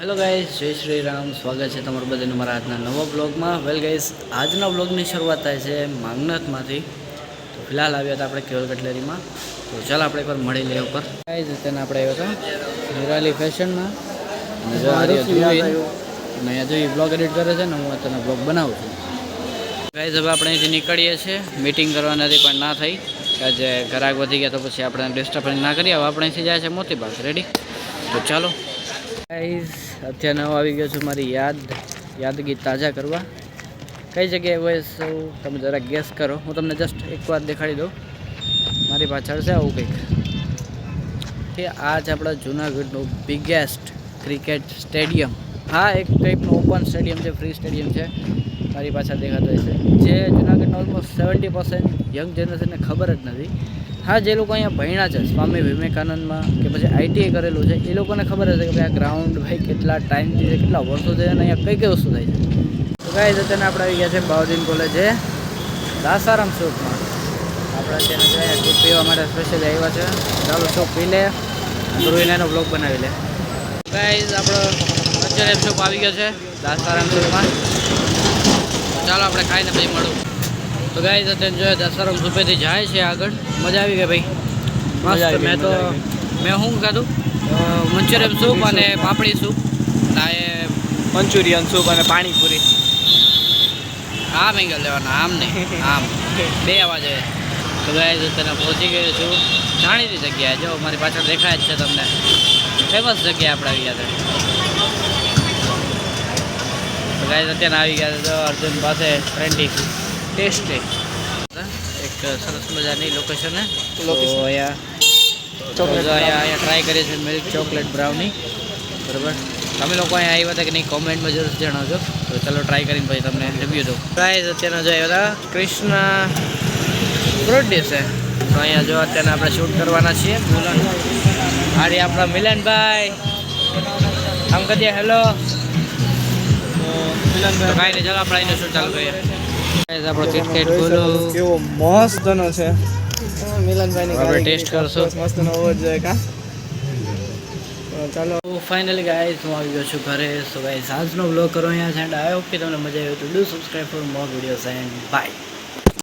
Hello guys, જય શ્રી રામ. સ્વાગત છે તમારું બધાનું મારા આજના નવા બ્લોગમાં. વેલ ગાઈઝ, આજના બ્લોગની શરૂઆત થાય છે માંગનાથમાંથી. તો ફિલહાલ આવ્યા હતા આપણે કેવલ કટલેરીમાં. તો ચાલો આપણે એકવાર મળી લઈએ ઉપર. ગાઈઝ તેને આપણે આવ્યો હતો નિરાલી ફેશનમાં. અને જો અને અહીંયા જો એ બ્લોગ એડિટ કરે છે ને, હું તને બ્લોગ બનાવું છું. ગાઈઝ હવે આપણે અહીંથી નીકળીએ છીએ. મીટિંગ કરવાનાથી પણ ના થઈ કે આજે ગ્રાહક વધી ગયા તો પછી આપણે ડિસ્ટર્બ ના કરીએ. હવે આપણે અહીંથી જાય છે મોતીબાગ. રેડી? તો ચાલો ગાઈઝ, અત્યારે હું આવી ગયો છું મારી યાદગીરી તાજા કરવા. કઈ જગ્યાએ હોય સૌ તમે જરા ગેસ કરો. હું તમને જસ્ટ એકવાર દેખાડી દઉં. મારી પાછળ છે આવું કંઈક કે આ જ આપણા જૂનાગઢનું બિગેસ્ટ ક્રિકેટ સ્ટેડિયમ. હા, એક ટાઈપનું ઓપન સ્ટેડિયમ છે, ફ્રી સ્ટેડિયમ છે. મારી પાછળ દેખાતો હોય છે જે જૂનાગઢના ઓલમોસ્ટ 70% યંગ જનરેશનને ખબર જ નથી. હા, જે લોકો અહીંયા ભણ્યા છે સ્વામી વિવેકાનંદમાં કે પછી આઈટીઆઈ કરેલું છે એ લોકોને ખબર હશે કે ભાઈ આ ગ્રાઉન્ડ ભાઈ કેટલા ટાઈમથી છે, કેટલા વર્ષોથી અને અહીંયા કઈ કઈ વસ્તુ થાય છે. તો ગાઈઝ અત્યારે આપણે આવી ગયા છે બાઉદીન કોલેજે દાસારામ શોપમાં. આપણે અત્યારે જોઈએ સૂપ પીવા માટે સ્પેશિયલી આવ્યા છે. ચાલો સૂપ પી લે, ધ્રુવીને એનો બ્લોગ બનાવી લે. ગાઈઝ આપણો અત્યારે શોપ આવી ગયો છે દાસારામ શોપમાં. ચાલો આપણે ખાઈને પછી મળું. તો ગાઈઝ અત્યારે જોઈએ દાસારામ સુપેથી જાય છે આગળ. મજા આવી ગઈ ભાઈ, મસ્ત. મેં શું ખાધું? મંચુરિયન સૂપ અને પાપડી સૂપ. ના, એ મંચુરિયન સૂપ અને પાણીપુરી. આમ એંગલ લેવાના, આમ નહીં, આમ બે અવાજ આવે. તો ગાઈઝ અત્યારે પહોંચી ગયો છું જાણીતી જગ્યાએ. જો મારી પાછળ દેખાય જ છે તમને, ફેમસ જગ્યાએ આપણે આવી ગયા છે. તો ગાઈઝ અત્યારે આવી ગયા છે અર્જુન પાસે ટ્રેન્ડી ટેસ્ટી એક સરસ મજાની લોકેશન. તો અહીંયા ટ્રાય કરીએ છીએ મિલ્ક ચોકલેટ બ્રાઉની. બરાબર, તમે લોકો અહીંયા આવ્યા હતા કે નહીં કોમેન્ટમાં જરૂર જણાવજો. તો ચાલો ટ્રાય કરીને પછી તમને રિવ્યૂ દઉં. ગાઈઝ અત્યારના જો આવ્યા હતા કૃષ્ણા ફ્રૂટ ડીશ છે. તો અહીંયા જો અત્યારે આપણે શૂટ કરવાના છીએ. આડી આપણા મિલનભાઈ આમ કરીએ હેલો. તો કાંઈ નહીં, ચાલો આપણે અહીંનું શૂટ ચાલુ કરીએ. આપણો કિટકેટ બોલો કેવો મસ્ત નો છે મિલનભાઈ. આપણે ટેસ્ટ કરશું. મસ્ત નો હોવો જોઈએ કા. ચાલો ફાઇનલી ગાઈઝ હું આવી ગયો છું ઘરે. સો ગાઈઝ આજનો વ્લોગ કરો અહીંયા એન્ડ આઈ હોપ કે તમને મજા આવી તો do subscribe for more videos and by.